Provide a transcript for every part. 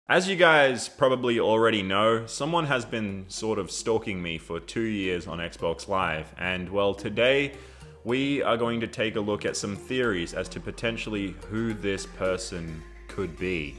As you guys probably already know, someone has been sort of stalking me for 2 years on Xbox Live, and well, today we are going to take a look at some theories as to potentially who this person could be.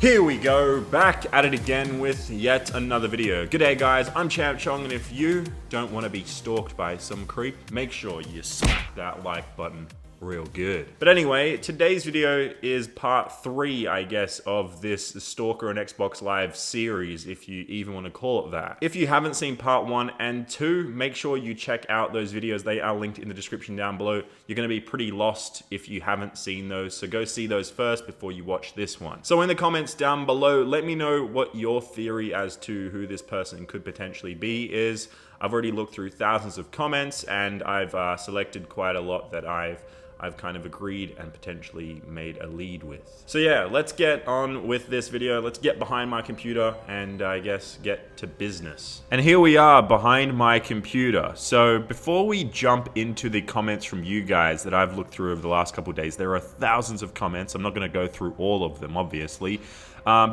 Here we go, back at it again with yet another video. G'day guys, I'm Champ Chong, and if you don't want to be stalked by some creep, make sure you smack that like button real good. But anyway, today's video is part 3, I guess, of this Stalker on Xbox Live series, if you even want to call it that. If you haven't seen part 1 and 2, make sure you check out those videos. They are linked in the description down below. You're going to be pretty lost if you haven't seen those, so go see those first before you watch this one. So in the comments down below, let me know what your theory as to who this person could potentially be is. I've already looked through thousands of comments, and I've selected quite a lot that I've kind of agreed and potentially made a lead with. So yeah, let's get on with this video. Let's get behind my computer and I guess get to business. And here we are behind my computer. So before we jump into the comments from you guys that I've looked through over the last couple of days, there are thousands of comments. I'm not gonna go through all of them, obviously.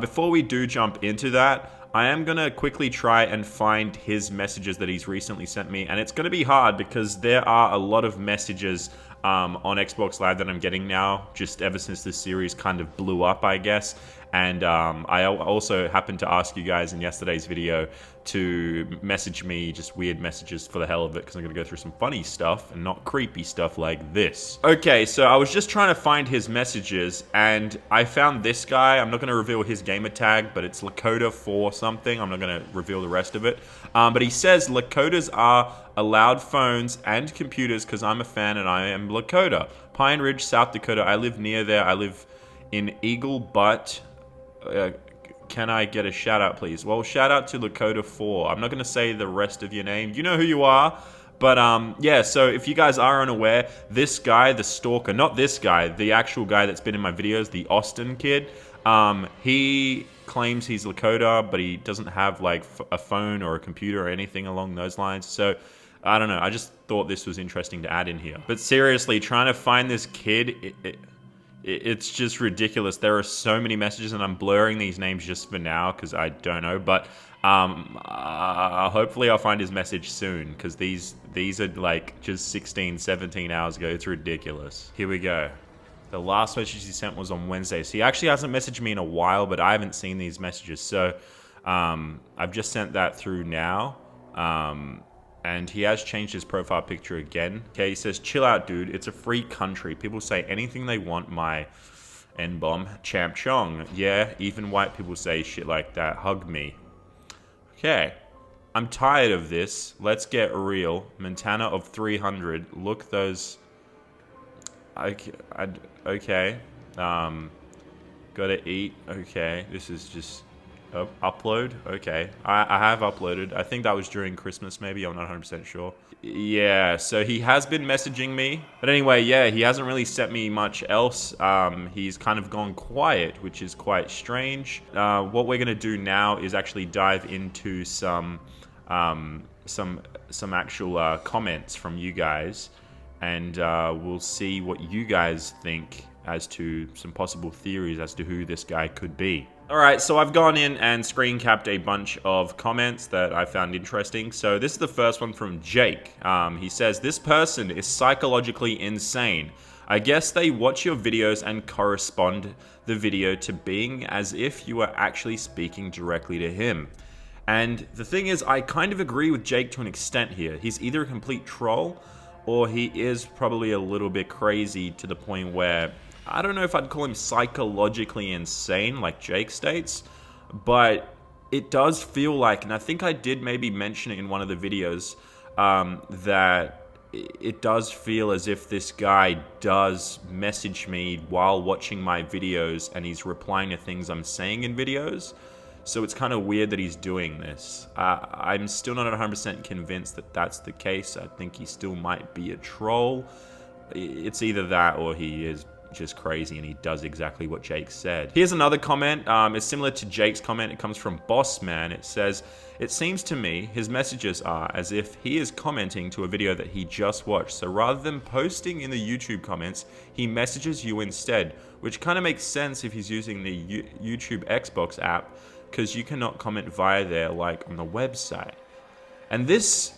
Before we do jump into that, I am gonna quickly try and find his messages that he's recently sent me, and it's gonna be hard because there are a lot of messages on Xbox Live that I'm getting now, just ever since this series kind of blew up, I guess. And I also happened to ask you guys in yesterday's video to message me just weird messages for the hell of it, because I'm going to go through some funny stuff and not creepy stuff like this. Okay, so I was just trying to find his messages, and I found this guy. I'm not going to reveal his gamer tag, but it's Lakota4 something. I'm not going to reveal the rest of it. But he says Lakotas are allowed phones and computers because I'm a fan and I am Lakota. Pine Ridge, South Dakota. I live near there. I live in Eagle Butte. Can I get a shout out, please? Well, shout out to Lakota4. I'm not going to say the rest of your name. You know who you are. But yeah, so if you guys are unaware, this guy, the stalker, not this guy, the actual guy that's been in my videos, the Austin kid, he claims he's Lakota, but he doesn't have like a phone or a computer or anything along those lines. So I don't know. I just thought this was interesting to add in here. But seriously, trying to find this kid, it's just ridiculous. There are so many messages, and I'm blurring these names just for now because I don't know. But hopefully I'll find his message soon, because these are like just 16, 17 hours ago. It's ridiculous. Here we go. The last message he sent was on Wednesday. So he actually hasn't messaged me in a while, but I haven't seen these messages. So I've just sent that through now. And he has changed his profile picture again. Okay, he says, chill out, dude. It's a free country. People say anything they want. My N-bomb, Champ Chong. Yeah, even white people say shit like that. Hug me. Okay. I'm tired of this. Let's get real. Montana of 300. Look those... Okay. Gotta eat. Okay. This is just... upload? Okay. I have uploaded. I think that was during Christmas, maybe. I'm not 100% sure. Yeah, so he has been messaging me. But anyway, yeah, he hasn't really sent me much else. He's kind of gone quiet, which is quite strange. What we're going to do now is actually dive into some actual comments from you guys. And we'll see what you guys think as to some possible theories as to who this guy could be. Alright, so I've gone in and screen capped a bunch of comments that I found interesting. So this is the first one from Jake. He says, this person is psychologically insane. I guess they watch your videos and correspond the video to being as if you are actually speaking directly to him. And the thing is, I kind of agree with Jake to an extent here. He's either a complete troll, or he is probably a little bit crazy to the point where, I don't know if I'd call him psychologically insane like Jake states, but it does feel like, and I think I did maybe mention it in one of the videos, that it does feel as if this guy does message me while watching my videos and he's replying to things I'm saying in videos. So it's kind of weird that he's doing this. I'm still not 100% convinced that that's the case. I think he still might be a troll. It's either that or he is just crazy, and he does exactly what Jake said. Here's another comment. It's similar to Jake's comment. It comes from Boss Man. It says, "It seems to me his messages are as if he is commenting to a video that he just watched. So rather than posting in the YouTube comments, he messages you instead, which kind of makes sense if he's using the YouTube Xbox app, because you cannot comment via there like on the website." And this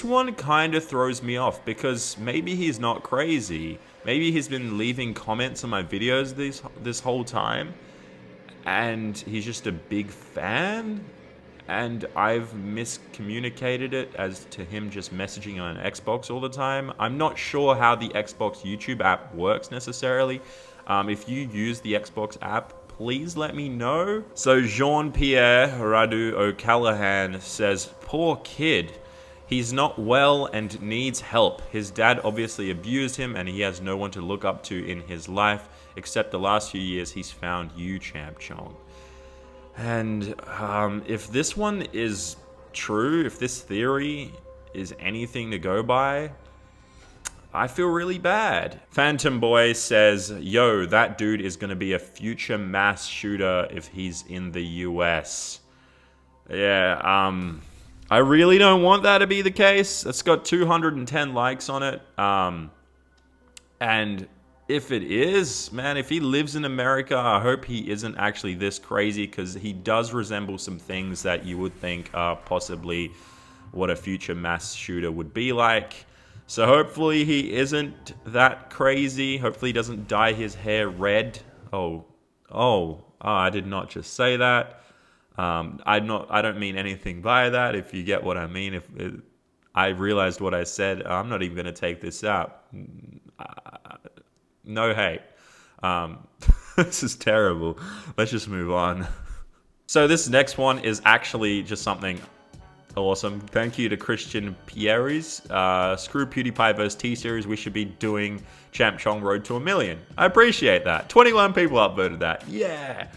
one kind of throws me off, because maybe he's not crazy. Maybe he's been leaving comments on my videos this whole time, and he's just a big fan, and I've miscommunicated it as to him just messaging on Xbox all the time. I'm not sure how the Xbox YouTube app works necessarily. If you use the Xbox app, please let me know. So Jean-Pierre Radu O'Callaghan says, "Poor kid. He's not well and needs help. His dad obviously abused him, and he has no one to look up to in his life, except the last few years he's found you, Champ Chong." And if this one is true, if this theory is anything to go by, I feel really bad. Phantom Boy says, "Yo, that dude is gonna be a future mass shooter if he's in the US." Yeah, I really don't want that to be the case. It's got 210 likes on it. And if it is, man, if he lives in America, I hope he isn't actually this crazy, because he does resemble some things that you would think are possibly what a future mass shooter would be like. So hopefully he isn't that crazy. Hopefully he doesn't dye his hair red. I did not just say that. I don't mean anything by that, if you get what I mean. If I realized what I said, I'm not even going to take this out. No hate. This is terrible. Let's just move on. So this next one is actually just something awesome. Thank you to Christian Pierres. Screw PewDiePie vs. T-Series. We should be doing Champ Chong Road to 1 million. I appreciate that. 21 people upvoted that. Yeah.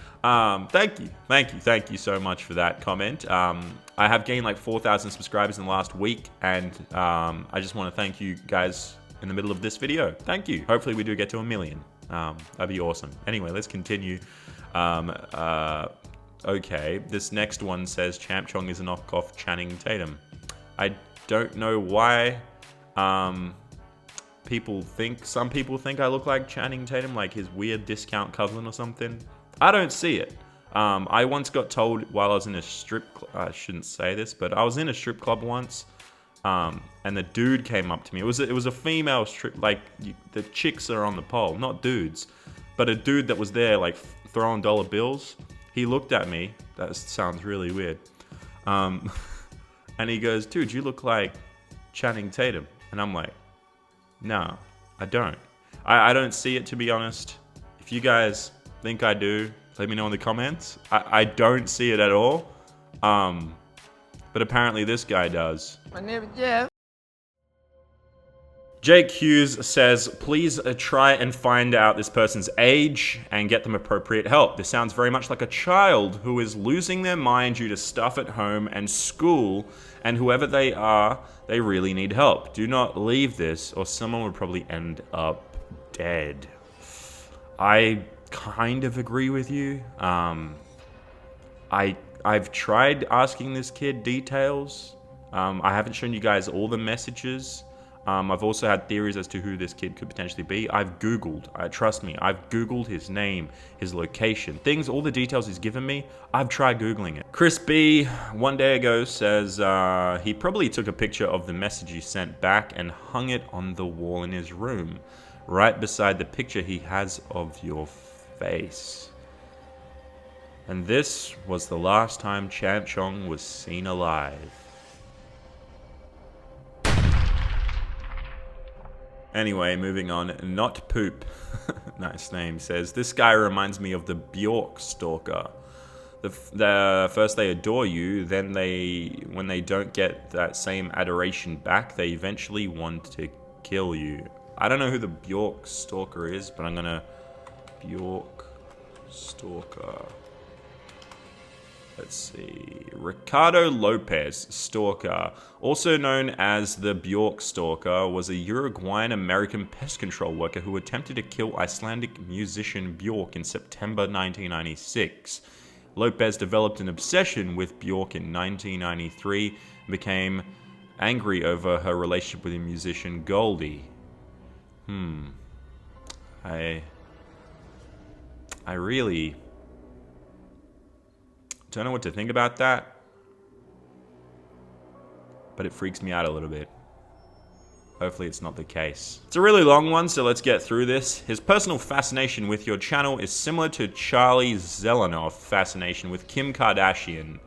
Thank you so much for that comment. I have gained like 4,000 subscribers in the last week, and I just want to thank you guys in the middle of this video. Thank you. Hopefully we do get to 1 million. That'd be awesome. Anyway, let's continue. Okay, this next one says Champ Chong is a knockoff Channing Tatum. I don't know why some people think I look like Channing Tatum, like his weird discount cousin or something. I don't see it. I once got told while I was in a strip club, I shouldn't say this, but I was in a strip club once, and the dude came up to me. It was a female strip, like the chicks are on the pole, not dudes, but a dude that was there like throwing dollar bills. He looked at me. That sounds really weird. And he goes, "Dude, you look like Channing Tatum." And I'm like, "No, I don't. I don't see it, to be honest. If you guys think I do, let me know in the comments. I don't see it at all. But apparently this guy does." My name is Jeff. Jake Hughes says, "Please try and find out this person's age and get them appropriate help. This sounds very much like a child who is losing their mind due to stuff at home and school, and whoever they are, they really need help. Do not leave this, or someone would probably end up dead." I kind of agree with you. I've tried asking this kid details. I haven't shown you guys all the messages. I've also had theories as to who this kid could potentially be. I've Googled, trust me, I've Googled his name, his location, things, all the details he's given me. I've tried Googling it. Chris B, one day ago, says he probably took a picture of the message you sent back and hung it on the wall in his room, right beside the picture he has of your face. And this was the last time Champ Chong was seen alive. Anyway, moving on. Not Poop, nice name, says, "This guy reminds me of the Bjork Stalker. First they adore you, then when they don't get that same adoration back, they eventually want to kill you." I don't know who the Bjork Stalker is, but I'm gonna... Bjork Stalker. Let's see. Ricardo Lopez, Stalker, also known as the Bjork Stalker, was a Uruguayan-American pest control worker who attempted to kill Icelandic musician Bjork in September 1996. Lopez developed an obsession with Bjork in 1993 and became angry over her relationship with the musician Goldie. I really don't know what to think about that, but it freaks me out a little bit. Hopefully it's not the case. It's a really long one, so let's get through this. His personal fascination with your channel is similar to Charlie Zelenoff's fascination with Kim Kardashian.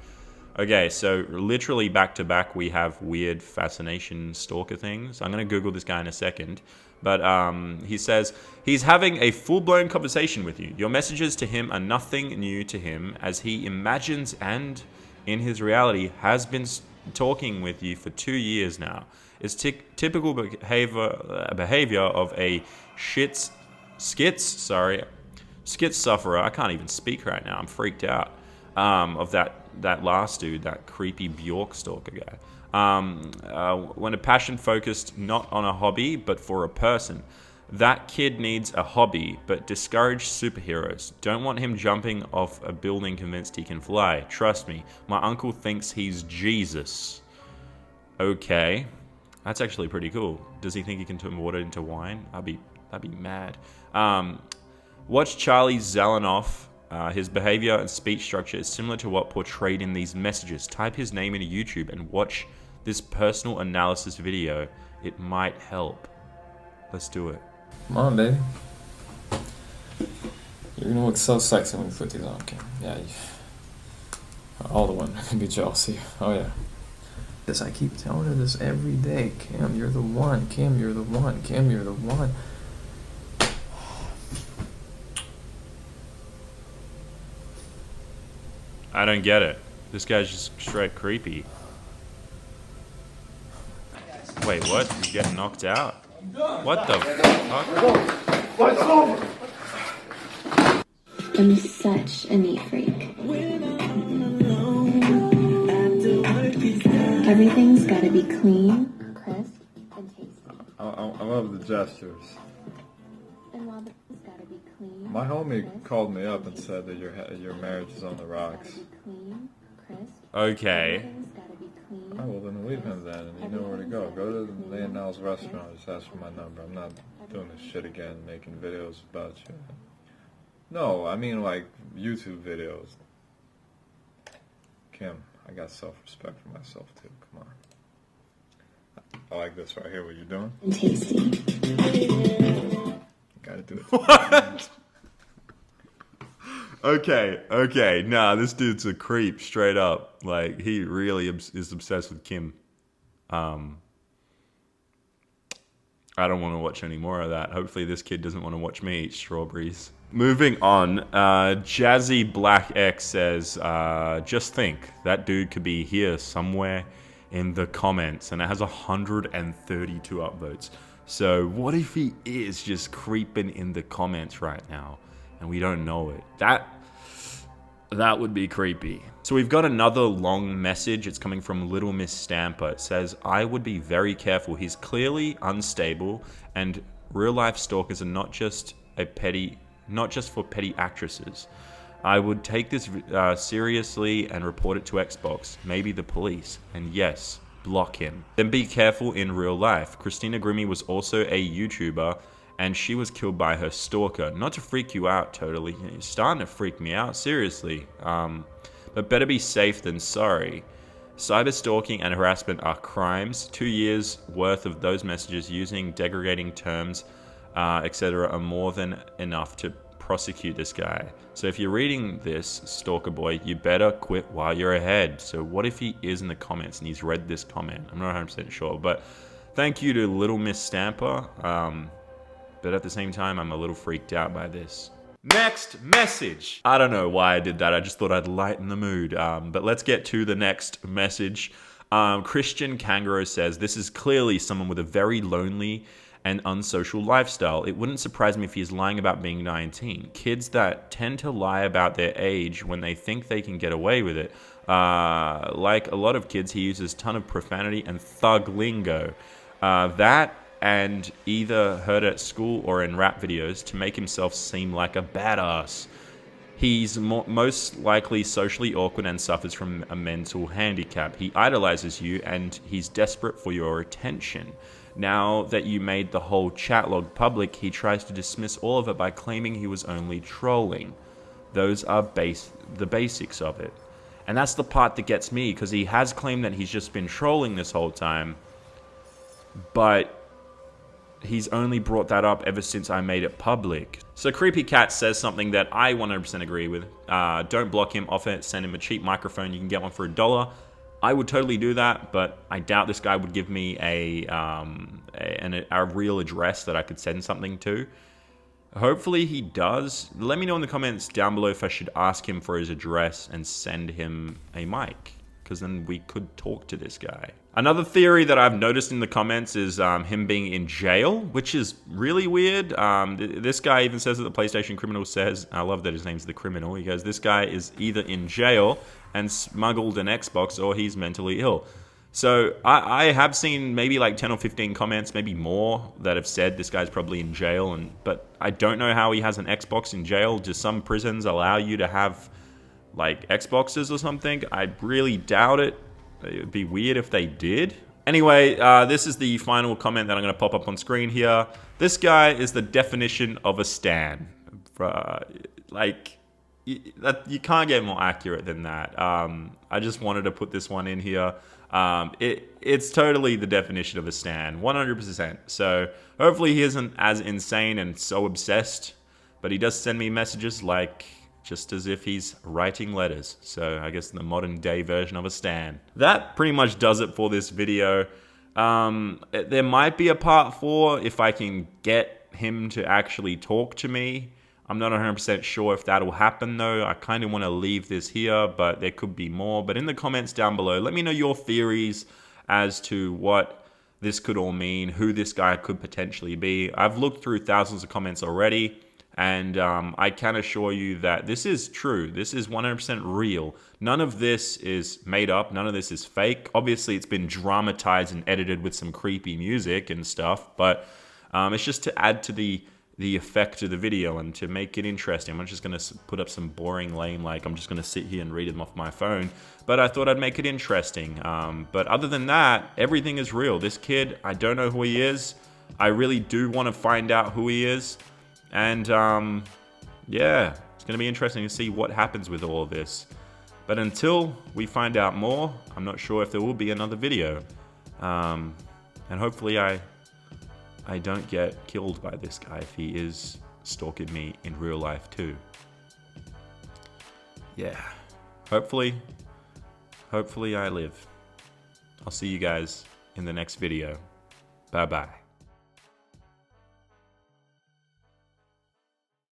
Okay, so literally back to back we have weird fascination stalker things. I'm going to Google this guy in a second. But he says, he's having a full-blown conversation with you. Your messages to him are nothing new to him, as he imagines and, in his reality, has been talking with you for 2 years now. It's typical behavior of a schiz sufferer. I can't even speak right now. I'm freaked out. Of that last dude, that creepy Bjork stalker guy. When a passion focused not on a hobby, but for a person. That kid needs a hobby, but discourage superheroes. Don't want him jumping off a building convinced he can fly. Trust me, my uncle thinks he's Jesus. Okay, that's actually pretty cool. Does he think he can turn water into wine? That'd be mad. Watch Charlie Zelenoff. His behavior and speech structure is similar to what portrayed in these messages. Type his name into YouTube and watch this personal analysis video. It might help. Let's do it. Come on, baby. You're gonna look so sexy when you put these on, Kim. Yeah, all the women can be jealous of you. Oh yeah. This, I keep telling her this every day. Kim, you're the one. Kim, you're the one. Kim, you're the one. I don't get it. This guy's just straight creepy. Wait, what? He's getting knocked out? What the fuck? What's over? I'm such a neat freak. Everything's gotta be clean, crisp, and tasty. I love the gestures. And while it's gotta be clean, My homie crisp, called me up and said that your marriage is on the rocks. gotta be clean, crisp, Okay. everything's gotta be clean. Oh, well then leave him then, and you know where to go. Go to Leonel's restaurant, just ask for my number. I'm not doing this shit again, making videos about you. No, I mean like YouTube videos. Kim, I got self-respect for myself too, come on. I like this right here, what you're doing. And tasty. Gotta do it. What? Okay. Nah, this dude's a creep, straight up. Like, he really is obsessed with Kim. I don't want to watch any more of that. Hopefully this kid doesn't want to watch me eat strawberries. Moving on, Jazzy Black X says, just think, that dude could be here somewhere in the comments, and it has 132 upvotes. So what if he is just creeping in the comments right now, and we don't know it? That would be creepy. So we've got another long message. It's coming from Little Miss Stamper. It says, I would be very careful. He's clearly unstable, and real life stalkers are not just for petty actresses. I would take this seriously and report it to Xbox, maybe the police, and yes, block him. Then be careful in real life. Christina Grimmie was also a YouTuber, and she was killed by her stalker. Not to freak you out totally. You're starting to freak me out, seriously. But better be safe than sorry. Cyber stalking and harassment are crimes. 2 years worth of those messages using degrading terms, etc. are more than enough to prosecute this guy. So if you're reading this, stalker boy, you better quit while you're ahead. So what if he is in the comments and he's read this comment? I'm not 100% sure, but thank you to Little Miss Stamper. But at the same time, I'm a little freaked out by this. Next message. I don't know why I did that. I just thought I'd lighten the mood. But let's get to the next message. Christian Kangaroo says, this is clearly someone with a very lonely and unsocial lifestyle. It wouldn't surprise me if he's lying about being 19. Kids that tend to lie about their age when they think they can get away with it. Like a lot of kids, he uses a ton of profanity and thug lingo. That and either heard at school or in rap videos to make himself seem like a badass. He's most likely socially awkward and suffers from a mental handicap. He idolizes you and he's desperate for your attention. Now that you made the whole chat log public, he tries to dismiss all of it by claiming he was only trolling. Those are the basics of it. And that's the part that gets me, because he has claimed that he's just been trolling this whole time, but he's only brought that up ever since I made it public. So Creepy Cat says something that I 100% agree with. Don't block him, offer, send him a cheap microphone. You can get one for $1. I would totally do that, but I doubt this guy would give me a real address that I could send something to. Hopefully he does. Let me know in the comments down below if I should ask him for his address and send him a mic, because then we could talk to this guy. Another theory that I've noticed in the comments is him being in jail, which is really weird. This guy even says that the PlayStation criminal says, I love that his name's the criminal, he goes, this guy is either in jail and smuggled an Xbox or he's mentally ill. So I have seen maybe like 10 or 15 comments, maybe more, that have said this guy's probably in jail, but I don't know how he has an Xbox in jail. Do some prisons allow you to have like Xboxes or something? I really doubt it. It would be weird if they did. Anyway, this is the final comment that I'm going to pop up on screen here. This guy is the definition of a stan. Like, you can't get more accurate than that. I just wanted to put this one in here. It's totally the definition of a stan, 100%. So hopefully he isn't as insane and so obsessed, but he does send me messages like just as if he's writing letters. So I guess the modern day version of a stan. That pretty much does it for this video. There might be a part 4 if I can get him to actually talk to me. I'm not 100% sure if that'll happen though. I kind of want to leave this here, but there could be more. But in the comments down below, let me know your theories as to what this could all mean, who this guy could potentially be. I've looked through thousands of comments already, and I can assure you that this is true. This is 100% real. None of this is made up. None of this is fake. Obviously, it's been dramatized and edited with some creepy music and stuff, but it's just to add to the effect of the video and to make it interesting. I'm not just going to put up some boring lame, like I'm just going to sit here and read them off my phone, but I thought I'd make it interesting. But other than that, everything is real. This kid, I don't know who he is. I really do want to find out who he is. And yeah, it's going to be interesting to see what happens with all of this. But until we find out more, I'm not sure if there will be another video. And hopefully I don't get killed by this guy if he is stalking me in real life too. Yeah, hopefully I live. I'll see you guys in the next video. Bye bye.